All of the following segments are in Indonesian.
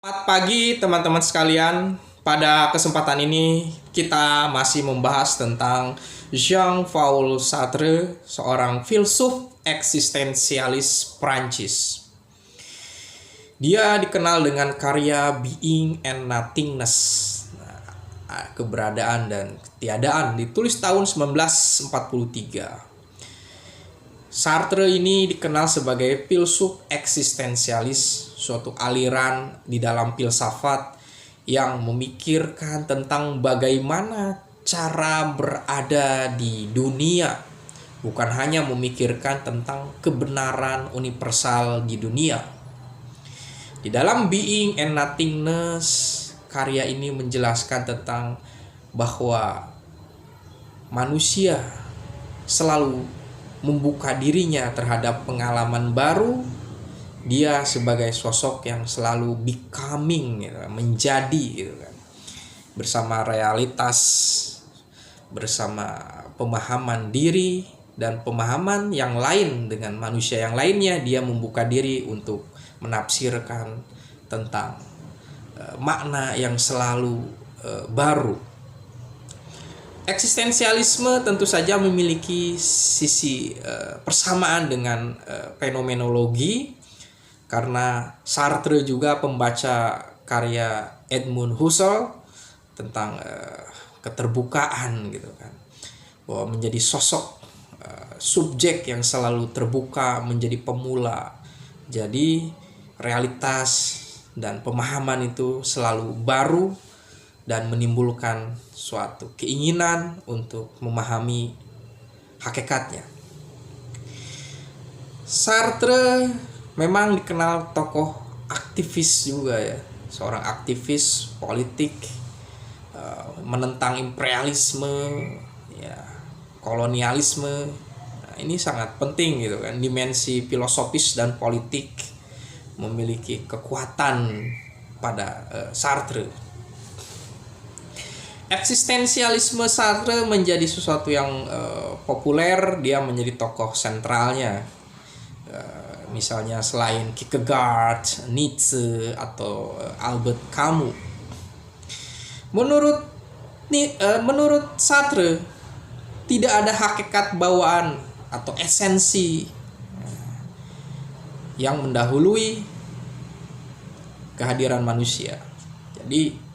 Selamat pagi teman-teman sekalian. Pada kesempatan ini kita masih membahas tentang Jean-Paul Sartre, seorang filsuf eksistensialis Prancis. Dia dikenal dengan karya Being and Nothingness, keberadaan dan ketiadaan, ditulis tahun 1943. Sartre ini dikenal sebagai filsuf eksistensialis, suatu aliran di dalam filsafat yang memikirkan tentang bagaimana cara berada di dunia, bukan hanya memikirkan tentang kebenaran universal di dunia. Di dalam Being and Nothingness, karya ini menjelaskan tentang bahwa manusia selalu membuka dirinya terhadap pengalaman baru. Dia sebagai sosok yang selalu becoming, menjadi, bersama realitas, bersama pemahaman diri dan pemahaman yang lain dengan manusia yang lainnya. Dia membuka diri untuk menafsirkan tentang makna yang selalu baru. Eksistensialisme tentu saja memiliki sisi persamaan dengan fenomenologi, karena Sartre juga pembaca karya Edmund Husserl tentang keterbukaan, bahwa menjadi sosok subjek yang selalu terbuka, menjadi pemula. Jadi realitas dan pemahaman itu selalu baru dan menimbulkan suatu keinginan untuk memahami hakikatnya. Sartre memang dikenal tokoh aktivis juga, seorang aktivis politik, menentang imperialisme, kolonialisme. Nah, ini sangat penting, dimensi filosofis dan politik memiliki kekuatan pada Sartre. Eksistensialisme Sartre menjadi sesuatu yang populer. Dia menjadi tokoh sentralnya, misalnya selain Kierkegaard, Nietzsche, atau Albert Camus. Menurut Sartre, tidak ada hakikat bawaan atau esensi yang mendahului kehadiran manusia. Jadi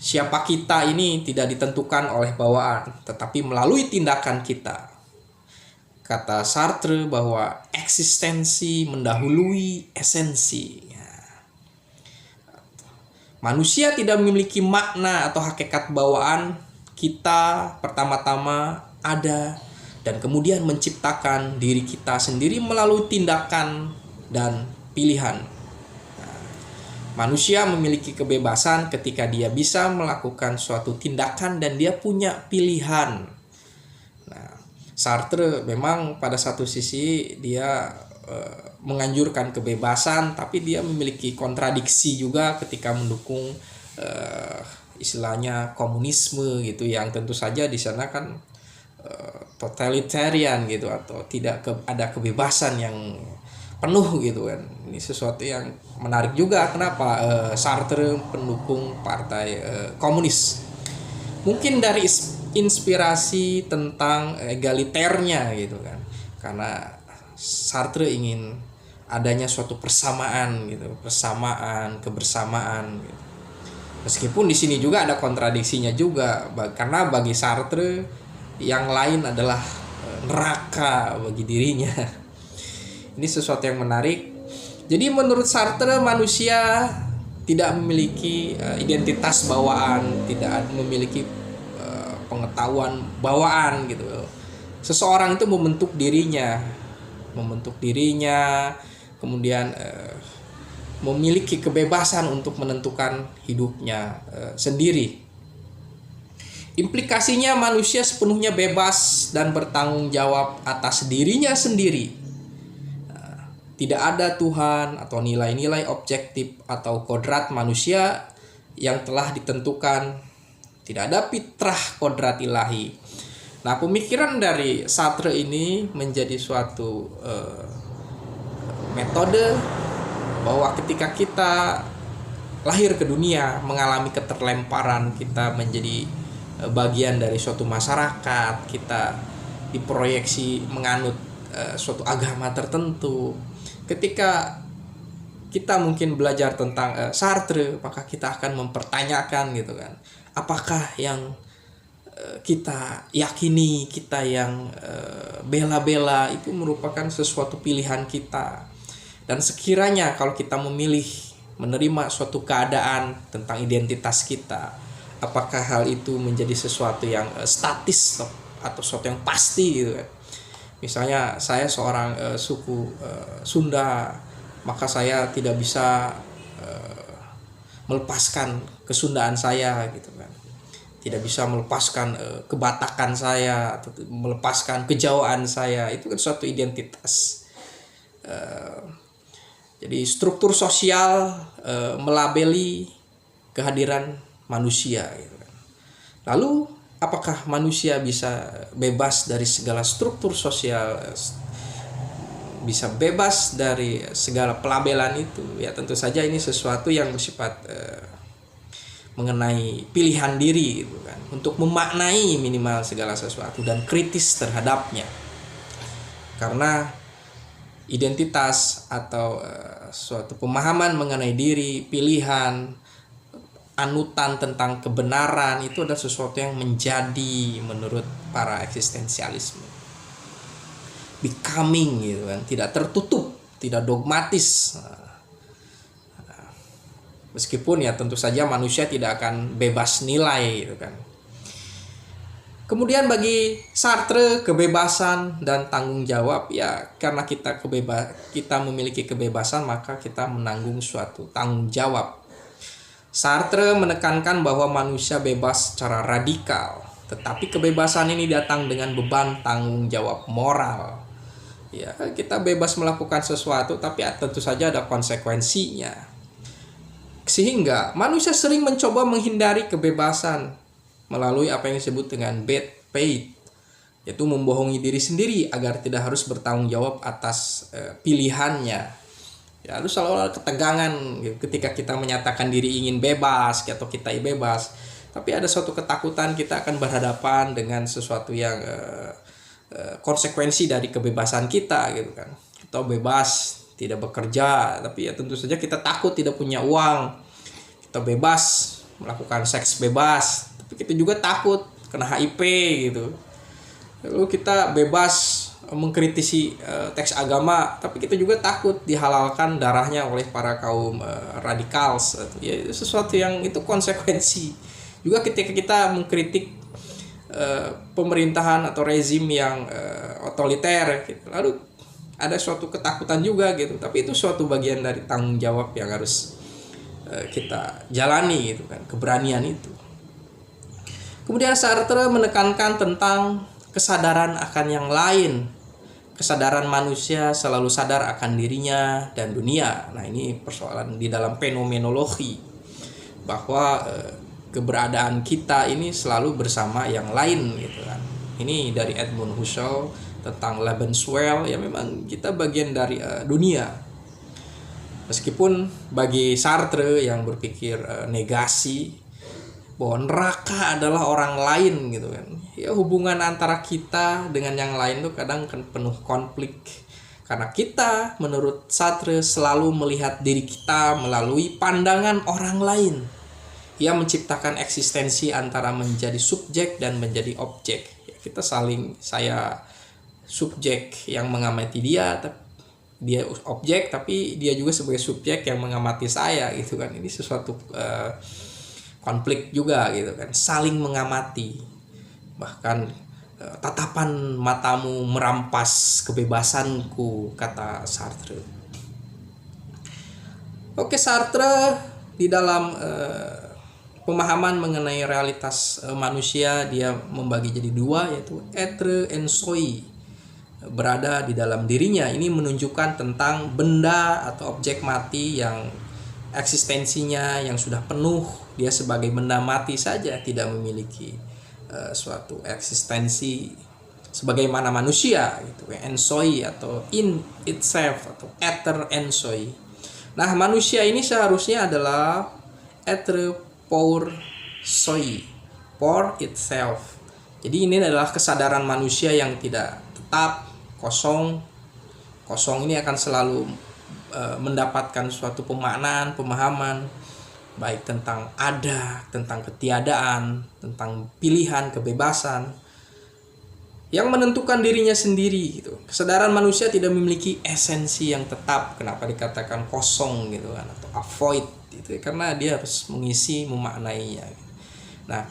siapa kita ini tidak ditentukan oleh bawaan, tetapi melalui tindakan kita. Kata Sartre bahwa eksistensi mendahului esensi. Manusia tidak memiliki makna atau hakikat bawaan. Kita pertama-tama ada dan kemudian menciptakan diri kita sendiri melalui tindakan dan pilihan. Manusia memiliki kebebasan ketika dia bisa melakukan suatu tindakan dan dia punya pilihan. Nah, Sartre memang pada satu sisi dia menganjurkan kebebasan, tapi dia memiliki kontradiksi juga ketika mendukung istilahnya komunisme, yang tentu saja di sana kan totalitarian, atau tidak ada kebebasan yang penuh, Ini sesuatu yang menarik juga, kenapa Sartre pendukung partai komunis. Mungkin dari inspirasi tentang egaliternya, karena Sartre ingin adanya suatu persamaan, kebersamaan. Meskipun di sini juga ada kontradiksinya juga, karena bagi Sartre yang lain adalah neraka bagi dirinya. Ini sesuatu yang menarik. Jadi menurut Sartre, manusia tidak memiliki identitas bawaan, tidak memiliki pengetahuan bawaan, Seseorang itu membentuk dirinya, kemudian memiliki kebebasan untuk menentukan hidupnya sendiri. Implikasinya manusia sepenuhnya bebas dan bertanggung jawab atas dirinya sendiri. Tidak ada Tuhan atau nilai-nilai objektif atau kodrat manusia yang telah ditentukan. Tidak ada fitrah kodrat ilahi. Nah, pemikiran dari Sartre ini menjadi suatu metode bahwa ketika kita lahir ke dunia, mengalami keterlemparan, kita menjadi bagian dari suatu masyarakat, kita diproyeksi menganut suatu agama tertentu. Ketika kita mungkin belajar tentang Sartre, maka kita akan mempertanyakan gitu kan, apakah yang kita yakini, kita yang bela-bela itu merupakan sesuatu pilihan kita. Dan sekiranya kalau kita memilih menerima suatu keadaan tentang identitas kita, apakah hal itu menjadi sesuatu yang statis atau sesuatu yang pasti gitu kan. Misalnya saya seorang suku Sunda, maka saya tidak bisa melepaskan kesundaan saya gitu kan. Tidak bisa melepaskan kebatakan saya atau melepaskan kejawaan saya. Itu kan suatu identitas. Jadi struktur sosial melabeli kehadiran manusia gitu kan. Lalu apakah manusia bisa bebas dari segala struktur sosial, bisa bebas dari segala pelabelan itu? Ya tentu saja ini sesuatu yang bersifat mengenai pilihan diri gitu kan, untuk memaknai minimal segala sesuatu dan kritis terhadapnya. Karena identitas atau suatu pemahaman mengenai diri, pilihan, anutan tentang kebenaran itu adalah sesuatu yang menjadi menurut para eksistensialisme becoming gitu kan, tidak tertutup, tidak dogmatis. Meskipun ya tentu saja manusia tidak akan bebas nilai gitu kan. Kemudian bagi Sartre, kebebasan dan tanggung jawab, ya karena kita memiliki kebebasan, maka kita menanggung suatu tanggung jawab. Sartre menekankan bahwa manusia bebas secara radikal, tetapi kebebasan ini datang dengan beban tanggung jawab moral. Ya, kita bebas melakukan sesuatu, tapi tentu saja ada konsekuensinya. Sehingga manusia sering mencoba menghindari kebebasan melalui apa yang disebut dengan bad faith, yaitu membohongi diri sendiri agar tidak harus bertanggung jawab atas pilihannya. Ya, lalu selalu ada ketegangan ketika kita menyatakan diri ingin bebas atau kita bebas, tapi ada suatu ketakutan kita akan berhadapan dengan sesuatu yang konsekuensi dari kebebasan kita gitu kan. Kita bebas tidak bekerja, tapi ya tentu saja kita takut tidak punya uang. Kita bebas melakukan seks bebas, tapi kita juga takut kena HIV gitu. Lalu kita bebas mengkritisi teks agama, tapi kita juga takut dihalalkan darahnya oleh para kaum radikal. Ya, itu sesuatu yang itu konsekuensi. Juga ketika kita mengkritik pemerintahan atau rezim yang otoriter gitu. Lalu ada suatu ketakutan juga gitu, tapi itu suatu bagian dari tanggung jawab yang harus kita jalani gitu kan, keberanian itu. Kemudian Sartre menekankan tentang kesadaran akan yang lain. Kesadaran manusia selalu sadar akan dirinya dan dunia. Nah, ini persoalan di dalam fenomenologi, bahwa keberadaan kita ini selalu bersama yang lain gitu kan. Ini dari Edmund Husserl tentang Lebenswelt, ya memang kita bagian dari dunia. Meskipun bagi Sartre yang berpikir negasi, bahwa neraka adalah orang lain gitu kan. Ya hubungan antara kita dengan yang lain tuh kadang kan penuh konflik. Karena kita menurut Sartre selalu melihat diri kita melalui pandangan orang lain. Ia menciptakan eksistensi antara menjadi subjek dan menjadi objek. Ya, kita saya subjek yang mengamati dia objek, tapi dia juga sebagai subjek yang mengamati saya gitu kan. Ini sesuatu konflik juga gitu kan, saling mengamati. Bahkan tatapan matamu merampas kebebasanku, kata Sartre. Oke, Sartre di dalam pemahaman mengenai realitas manusia, dia membagi jadi dua, yaitu être et soi, berada di dalam dirinya. Ini menunjukkan tentang benda atau objek mati yang eksistensinya yang sudah penuh, dia sebagai benda mati saja, tidak memiliki suatu eksistensi sebagaimana manusia gitu, en soi atau in itself atau être en soi. Nah, manusia ini seharusnya adalah être pour soi, pour itself. Jadi ini adalah kesadaran manusia yang tidak tetap, kosong. Kosong ini akan selalu mendapatkan suatu pemaknaan, pemahaman, baik tentang ada, tentang ketiadaan, tentang pilihan, kebebasan, yang menentukan dirinya sendiri gitu. Kesadaran manusia tidak memiliki esensi yang tetap. Kenapa dikatakan kosong gitu kan, atau avoid gitu, karena dia harus mengisi, memaknainya. Nah,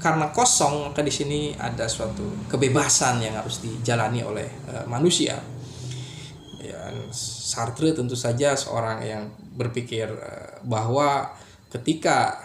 karena kosong, maka di sini ada suatu kebebasan yang harus dijalani oleh manusia. Ya, Sartre tentu saja seorang yang berpikir bahwa ketika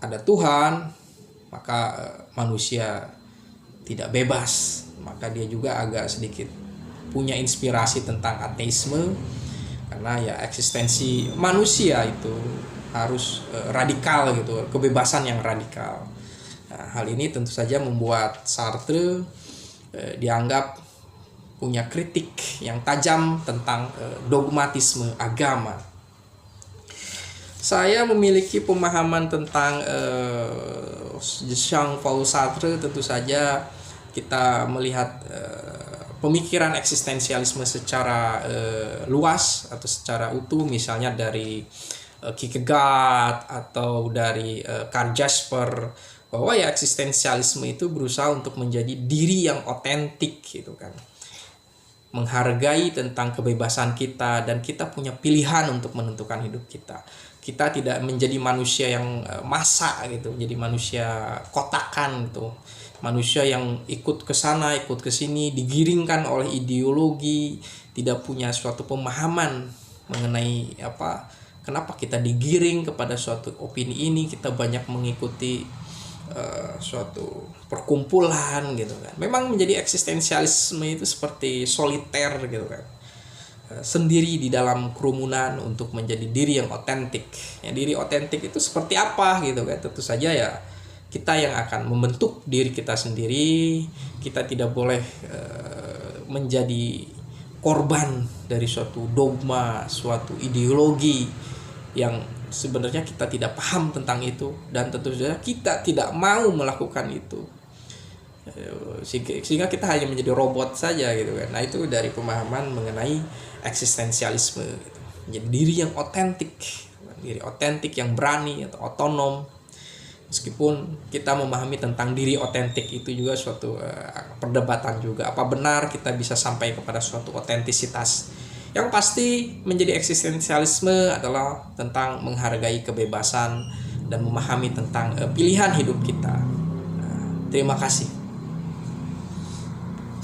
ada Tuhan, maka manusia tidak bebas. Maka dia juga agak sedikit punya inspirasi tentang ateisme, karena ya eksistensi manusia itu harus radikal gitu, kebebasan yang radikal. Nah, hal ini tentu saja membuat Sartre dianggap punya kritik yang tajam tentang dogmatisme agama. Saya memiliki pemahaman tentang Jean-Paul Sartre. Tentu saja kita melihat pemikiran eksistensialisme secara luas atau secara utuh, misalnya dari Kierkegaard atau dari Karl Jasper, bahwa ya eksistensialisme itu berusaha untuk menjadi diri yang otentik gitu kan, menghargai tentang kebebasan kita, dan kita punya pilihan untuk menentukan hidup kita. Kita tidak menjadi manusia yang masa gitu, jadi manusia kotakan gitu, manusia yang ikut ke sana, ikut ke sini, digiringkan oleh ideologi, tidak punya suatu pemahaman mengenai kenapa kita digiring kepada suatu opini ini, kita banyak mengikuti suatu perkumpulan gitu kan. Memang menjadi eksistensialisme itu seperti soliter gitu kan, sendiri di dalam kerumunan untuk menjadi diri yang otentik. Ya, diri otentik itu seperti apa gitu kan? Tentu saja ya kita yang akan membentuk diri kita sendiri. Kita tidak boleh menjadi korban dari suatu dogma, suatu ideologi yang sebenarnya kita tidak paham tentang itu, dan tentu saja kita tidak mau melakukan itu, sehingga kita hanya menjadi robot saja gitu kan. Nah, itu dari pemahaman mengenai eksistensialisme gitu. Menjadi diri yang otentik, diri otentik yang berani atau otonom. Meskipun kita memahami tentang diri otentik itu juga suatu perdebatan juga, apa benar kita bisa sampai kepada suatu otentisitas. Yang pasti menjadi eksistensialisme adalah tentang menghargai kebebasan dan memahami tentang pilihan hidup kita. Terima kasih.